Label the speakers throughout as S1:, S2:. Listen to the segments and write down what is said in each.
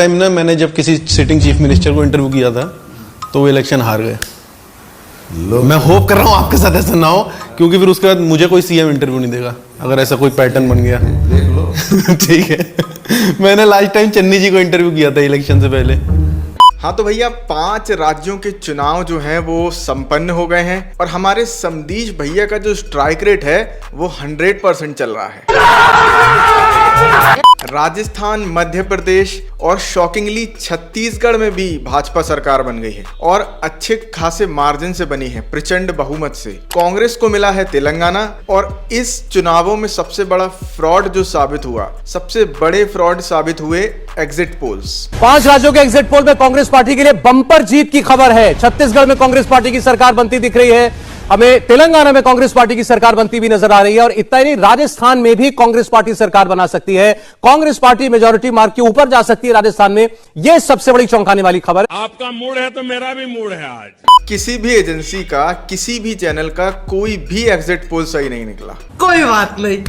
S1: Time ना मैंने जब किसी सिटिंग चीफ मिनिस्टर को इंटरव्यू किया था तो वो इलेक्शन हार गए। मैं होप कर रहा हूँ आपके साथ ऐसा ना हो, क्योंकि फिर उसके बाद मुझे कोई सीएम इंटरव्यू नहीं देगा अगर ऐसा कोई पैटर्न बन गया।
S2: देख लो।
S1: ठीक है, मैंने लास्ट टाइम चन्नी जी को इंटरव्यू किया था इलेक्शन से पहले।
S3: हाँ तो भैया 5 राज्यों के चुनाव जो हैं वो संपन्न हो गए हैं और हमारे समदीश भैया का जो स्ट्राइक रेट है वो 100% चल रहा है। राजस्थान, मध्य प्रदेश और शॉकिंगली छत्तीसगढ़ में भी भाजपा सरकार बन गई है और अच्छे खासे मार्जिन से बनी है, प्रचंड बहुमत से। कांग्रेस को मिला है तेलंगाना और इस चुनावों में सबसे बड़ा फ्रॉड जो साबित हुआ, सबसे बड़े फ्रॉड साबित हुए एग्जिट पोल्स।
S4: 5 राज्यों के एग्जिट पोल में कांग्रेस पार्टी के लिए बम्पर जीत की खबर है। छत्तीसगढ़ में कांग्रेस पार्टी की सरकार बनती दिख रही है, हमें तेलंगाना में कांग्रेस पार्टी की सरकार बनती भी नजर आ रही है और इतना ही नहीं, राजस्थान में भी कांग्रेस पार्टी सरकार बना सकती है। कांग्रेस पार्टी मेजॉरिटी मार्क के ऊपर जा सकती है राजस्थान में। यह सबसे बड़ी चौंकाने वाली खबर है।
S5: आपका मूड है तो मेरा भी मूड है आज।
S3: किसी भी एजेंसी का, किसी भी चैनल का कोई भी एग्जिट पोल सही नहीं निकला।
S2: कोई बात नहीं।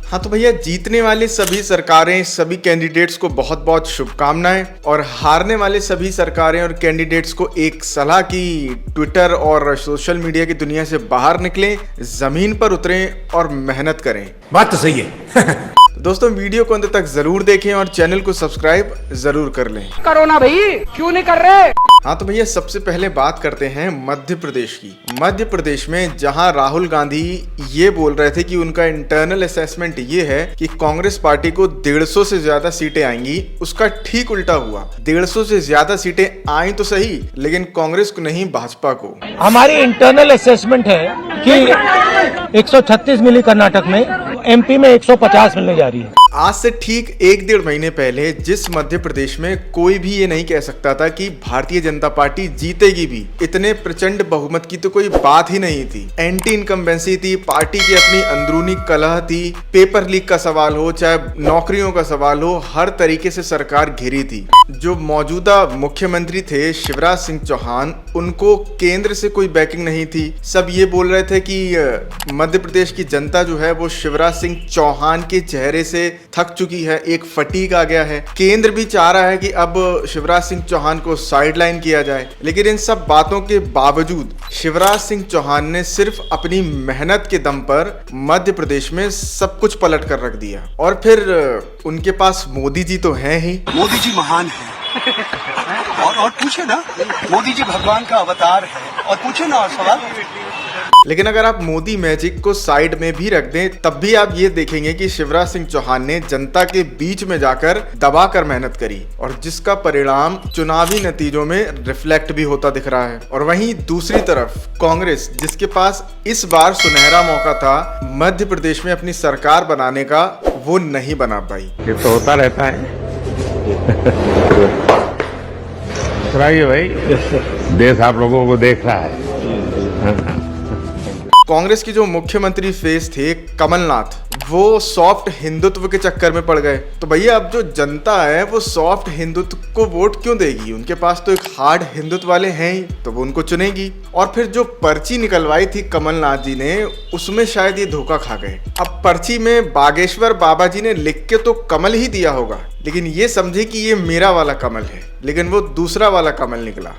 S3: हाँ तो भैया जीतने वाली सभी सरकारें, सभी कैंडिडेट्स को बहुत बहुत शुभकामनाएं और हारने वाले सभी सरकारें और कैंडिडेट्स को एक सलाह की ट्विटर और सोशल मीडिया की दुनिया से बाहर निकलें, जमीन पर उतरें और मेहनत करें।
S2: बात तो सही है।
S3: दोस्तों वीडियो को अंत तक जरूर देखें और चैनल को सब्सक्राइब जरूर कर लें।
S4: करो ना भाई, क्यों नहीं कर रहे?
S3: हाँ तो भैया सबसे पहले बात करते हैं मध्य प्रदेश की। मध्य प्रदेश में जहां राहुल गांधी ये बोल रहे थे कि उनका इंटरनल असेसमेंट ये है कि कांग्रेस पार्टी को 150 से ज्यादा सीटें आएंगी, उसका ठीक उल्टा हुआ। 150 से ज्यादा सीटें आई तो सही, लेकिन कांग्रेस को नहीं, भाजपा को।
S6: हमारी इंटरनल असेसमेंट है कि 136 मिली कर्नाटक में, एमपी में 150 मिलने जा रही है।
S3: आज से ठीक 1-1.5 महीने पहले जिस मध्य प्रदेश में कोई भी ये नहीं कह सकता था कि भारतीय जनता पार्टी जीतेगी भी, इतने प्रचंड बहुमत की तो कोई बात ही नहीं थी। एंटी इनकम्बेंसी थी, पार्टी की अपनी अंदरूनी कलह थी, पेपर लीक का सवाल हो चाहे नौकरियों का सवाल हो, हर तरीके से सरकार घिरी थी। जो मौजूदा मुख्यमंत्री थे शिवराज सिंह चौहान, उनको केंद्र से कोई बैकिंग नहीं थी। सब ये बोल रहे थे कि मध्य प्रदेश की जनता जो है वो शिवराज सिंह चौहान के चेहरे से थक चुकी है, एक फटीग आ गया है। केंद्र भी चाह रहा है कि अब शिवराज सिंह चौहान को साइडलाइन किया जाए, लेकिन इन सब बातों के बावजूद शिवराज सिंह चौहान ने सिर्फ अपनी मेहनत के दम पर मध्य प्रदेश में सब कुछ पलट कर रख दिया। और फिर उनके पास मोदी जी तो हैं ही।
S7: मोदी जी महान है और पूछे ना, मोदी जी भगवान का अवतार है और पूछे ना और सवाल।
S3: लेकिन अगर आप मोदी मैजिक को साइड में भी रख दें तब भी आप ये देखेंगे कि शिवराज सिंह चौहान ने जनता के बीच में जाकर दबाकर मेहनत करी और जिसका परिणाम चुनावी नतीजों में रिफ्लेक्ट भी होता दिख रहा है। और वहीं दूसरी तरफ कांग्रेस, जिसके पास इस बार सुनहरा मौका था मध्य प्रदेश में अपनी सरकार बनाने का, वो नहीं बना पाई।
S8: ये तो होता रहता है। सुनाइए भाई, देश आप लोगों को देख रहा है।
S3: कांग्रेस की जो मुख्यमंत्री फेस थे कमलनाथ, वो सॉफ्ट हिंदुत्व के चक्कर में पड़ गए। तो भैया अब जो जनता है वो सॉफ्ट हिंदुत्व को वोट क्यों देगी? उनके पास तो एक हार्ड हिंदुत्व वाले हैं ही, तो वो उनको चुनेगी। और फिर जो पर्ची निकलवाई थी कमलनाथ जी ने, उसमें शायद ये धोखा खा गए। अब पर्ची में बागेश्वर बाबा जी ने लिख के तो कमल ही दिया होगा, लेकिन ये समझे कि ये मेरा वाला कमल है, लेकिन वो दूसरा वाला कमल निकला।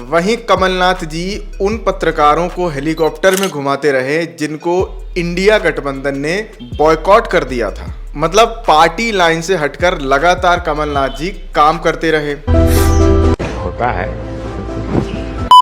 S3: वहीं कमलनाथ जी उन पत्रकारों को हेलीकॉप्टर में घुमाते रहे जिनको इंडिया गठबंधन ने बॉयकॉट कर दिया था। मतलब पार्टी लाइन से हटकर लगातार कमलनाथ जी काम करते रहे।
S8: होता है।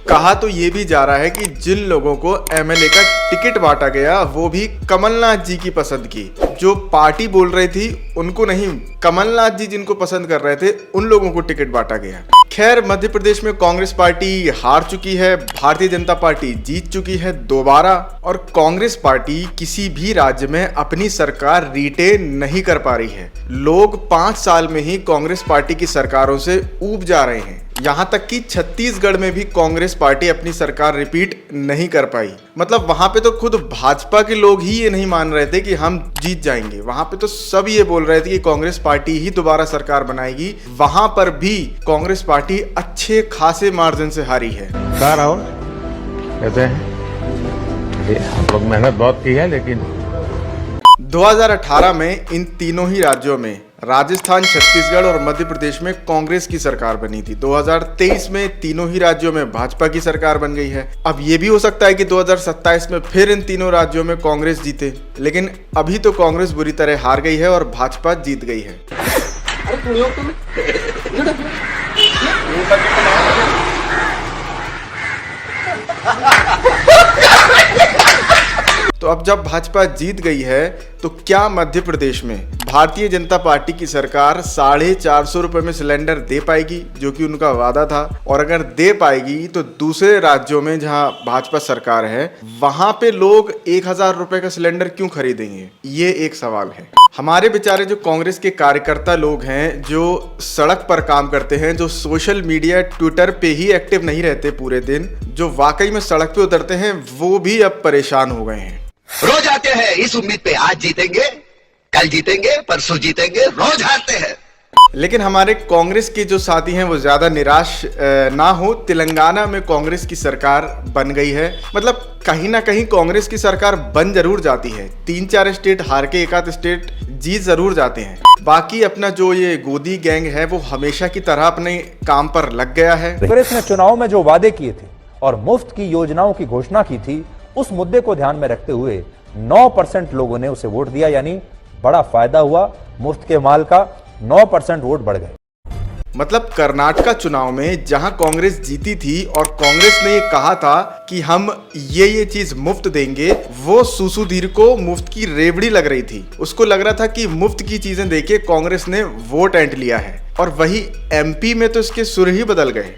S3: कहा तो ये भी जा रहा है कि जिन लोगों को एमएलए का टिकट बांटा गया वो भी कमलनाथ जी की पसंद की। जो पार्टी बोल रही थी उनको नहीं, कमलनाथ जी जिनको पसंद कर रहे थे उन लोगों को टिकट बांटा गया। खैर मध्य प्रदेश में कांग्रेस पार्टी हार चुकी है, भारतीय जनता पार्टी जीत चुकी है दोबारा, और कांग्रेस पार्टी किसी भी राज्य में अपनी सरकार रिटेन नहीं कर पा रही है। लोग 5 साल में ही कांग्रेस पार्टी की सरकारों से ऊब जा रहे हैं। यहाँ तक कि छत्तीसगढ़ में भी कांग्रेस पार्टी अपनी सरकार रिपीट नहीं कर पाई। मतलब वहां पे तो खुद भाजपा के लोग ही ये नहीं मान रहे थे कि हम जीत जाएंगे। वहां पे तो सब ये बोल रहे थे कि कांग्रेस पार्टी ही दोबारा सरकार बनाएगी। वहां पर भी कांग्रेस पार्टी अच्छे खासे मार्जिन से हारी है।
S8: राहुल कहते हैं हम लोग मेहनत बहुत की है, लेकिन
S3: 2018 में इन तीनों ही राज्यों में राजस्थान, छत्तीसगढ़ और मध्य प्रदेश में कांग्रेस की सरकार बनी थी। 2023 में तीनों ही राज्यों में भाजपा की सरकार बन गई है। अब ये भी हो सकता है कि 2027 में फिर इन तीनों राज्यों में कांग्रेस जीते, लेकिन अभी तो कांग्रेस बुरी तरह हार गई है और भाजपा जीत गई है। तो अब जब भाजपा जीत गई है तो क्या मध्य प्रदेश में भारतीय जनता पार्टी की सरकार 450 रुपए में सिलेंडर दे पाएगी, जो कि उनका वादा था? और अगर दे पाएगी तो दूसरे राज्यों में जहां भाजपा सरकार है वहां पे लोग 1000 रुपए का सिलेंडर क्यों खरीदेंगे? ये एक सवाल है। हमारे बेचारे जो कांग्रेस के कार्यकर्ता लोग हैं, जो सड़क पर काम करते हैं, जो सोशल मीडिया ट्विटर पे ही एक्टिव नहीं रहते पूरे दिन, जो वाकई में सड़क पे उतरते हैं, वो भी अब परेशान हो गए हैं।
S7: रोज आते हैं इस उम्मीद पे, आज जीतेंगे, कल जीतेंगे, परसों जीतेंगे, रोज हारते हैं।
S3: लेकिन हमारे कांग्रेस के जो साथी हैं वो ज्यादा निराश ना हो। तेलंगाना में कांग्रेस की सरकार बन गई है। मतलब कहीं ना कहीं कांग्रेस की सरकार बन जरूर जाती है। 3-4 स्टेट हार के एक आध स्टेट जीत जरूर जाते हैं। बाकी अपना जो ये गोदी गैंग है वो हमेशा की तरह अपने काम पर लग गया है।
S9: कांग्रेस ने चुनाव में जो वादे किए थे और मुफ्त की योजनाओं की घोषणा की थी, उस मुद्दे को ध्यान में रखते हुए 9% लोगों ने उसे वोट दिया, यानी बड़ा फायदा हुआ। मुफ्त के माल का 9% वोट बढ़ गए।
S3: मतलब कर्नाटका चुनाव में जहां कांग्रेस जीती थी और कांग्रेस ने ये कहा था कि हम ये चीज मुफ्त देंगे, वो सुसुधीर को मुफ्त की रेवड़ी लग रही थी। उसको लग रहा था कि मुफ्त की चीजें देके कांग्रेस ने वोट ऐंठ लिया है। और वही एमपी में तो इसके सुर ही बदल गए।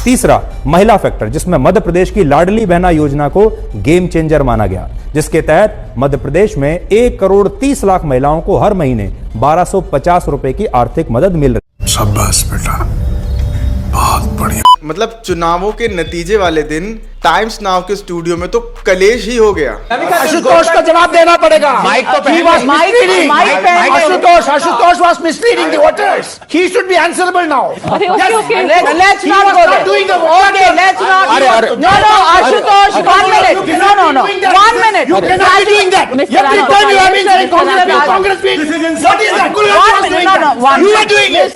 S9: तीसरा, महिला फैक्टर, जिसमें मध्य प्रदेश की लाडली बहना योजना को गेम चेंजर माना गया, जिसके तहत मध्य प्रदेश में 1,30,00,000 महिलाओं को हर महीने 1250 रुपए की आर्थिक मदद मिल रही।
S8: शाबाश बेटा, बहुत बढ़िया।
S3: मतलब चुनावों के नतीजे वाले दिन टाइम्स नाउ के स्टूडियो में तो कलेश ही हो गया।
S6: आशुतोष का जवाब देना पड़ेगा। Ashutosh was misleading the voters. He should be answerable now.
S10: Okay. Let's not go there. Okay, let's not. No, Ashutosh, 1 minute. No. 1 minute.
S6: You cannot be doing that. Every time you have been saying Congress speak. What is that? You are doing it.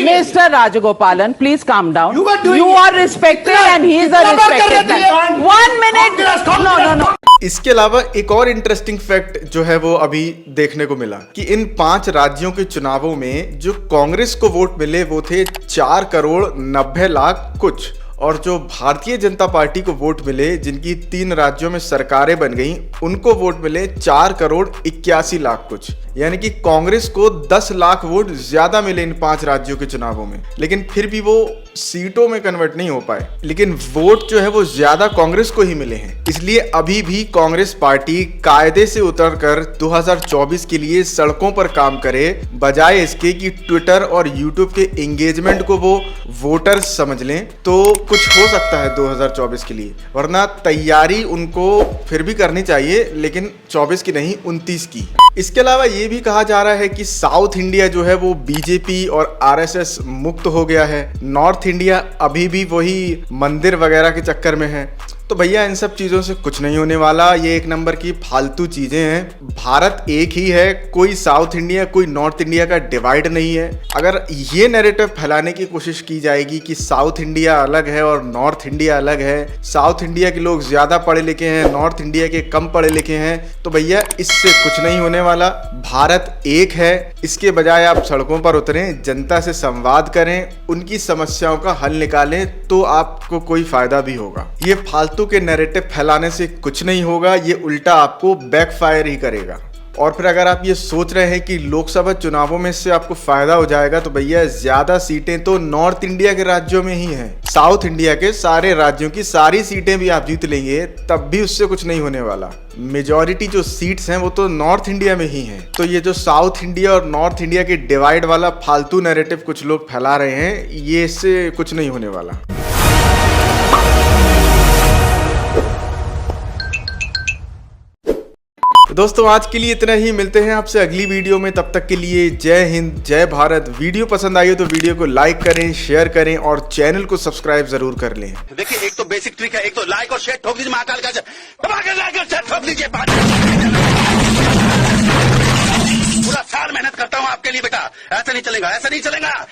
S10: Mr. Rajagopalan, please calm down. You are respected and he is a respected man. 1 minute. No.
S3: इसके अलावा एक और interesting fact जो है वो अभी देखने को मिला कि इन 5 राज्यों के चुनावों में जो कांग्रेस को वोट मिले वो थे 4,90,00,000 कुछ, और जो भारतीय जनता पार्टी को वोट मिले, जिनकी 3 राज्यों में सरकारें बन गई, उनको वोट मिले 4,81,00,000 कुछ। यानी कि कांग्रेस को 10 लाख वोट ज्यादा मिले इन 5 राज्यों के चुनावों में। लेकिन फिर भी वो सीटों में कन्वर्ट नहीं हो पाए, लेकिन वोट जो है वो ज्यादा कांग्रेस को ही मिले हैं। इसलिए अभी भी कांग्रेस पार्टी कायदे से उतरकर 2024 के लिए सड़कों पर काम करे, बजाय इसके कि ट्विटर और यूट्यूब के एंगेजमेंट को वो वोटर्स समझ लें, तो कुछ हो सकता है 2024 के लिए। वरना तैयारी उनको फिर भी करनी चाहिए, लेकिन 24 की नहीं, 29 की। इसके अलावा ये भी कहा जा रहा है कि साउथ इंडिया जो है वो बीजेपी और आरएसएस मुक्त हो गया है। नॉर्थ इंडिया अभी भी वही मंदिर वगैरह के चक्कर में है। तो भैया इन सब चीज़ों से कुछ नहीं होने वाला। ये एक नंबर की फालतू चीज़ें हैं। भारत एक ही है, कोई साउथ इंडिया कोई नॉर्थ इंडिया का डिवाइड नहीं है। अगर ये नैरेटिव फैलाने की कोशिश की जाएगी कि साउथ इंडिया अलग है और नॉर्थ इंडिया अलग है, साउथ इंडिया के लोग ज़्यादा पढ़े लिखे हैं, नॉर्थ इंडिया के कम पढ़े लिखे हैं, तो भैया इससे कुछ नहीं होने वाला। भारत एक है। इसके बजाय आप सड़कों पर उतरें, जनता से संवाद करें, उनकी समस्याओं का हल निकालें, तो आपको कोई फायदा भी होगा। ये फालतू के नैरेटिव फैलाने से कुछ नहीं होगा, ये उल्टा आपको बैकफायर ही करेगा। और फिर अगर आप ये सोच रहे हैं कि लोकसभा चुनावों में इससे आपको फायदा हो जाएगा, तो भैया ज्यादा सीटें तो नॉर्थ इंडिया के राज्यों में ही हैं। साउथ इंडिया के सारे राज्यों की सारी सीटें भी आप जीत लेंगे, तब भी उससे कुछ नहीं होने वाला। मेजॉरिटी जो सीट्स हैं वो तो नॉर्थ इंडिया में ही हैं। तो ये जो साउथ इंडिया और नॉर्थ इंडिया के डिवाइड वाला फालतू नैरेटिव कुछ लोग फैला रहे हैं, ये इससे कुछ नहीं होने वाला। दोस्तों आज के लिए इतना ही। मिलते हैं आपसे अगली वीडियो में। तब तक के लिए जय हिंद, जय भारत। वीडियो पसंद आई हो तो वीडियो को लाइक करें, शेयर करें और चैनल को सब्सक्राइब जरूर कर लें।
S7: देखिए, एक तो बेसिक ट्रिक है, एक तो लाइक और शेयर ठोक दीजिए, महाकाल का लाइक और शेयर ठोक दीजिए। पूरा साल मेहनत करता हूँ आपके लिए बेटा, ऐसा नहीं चलेगा, ऐसा नहीं चलेगा।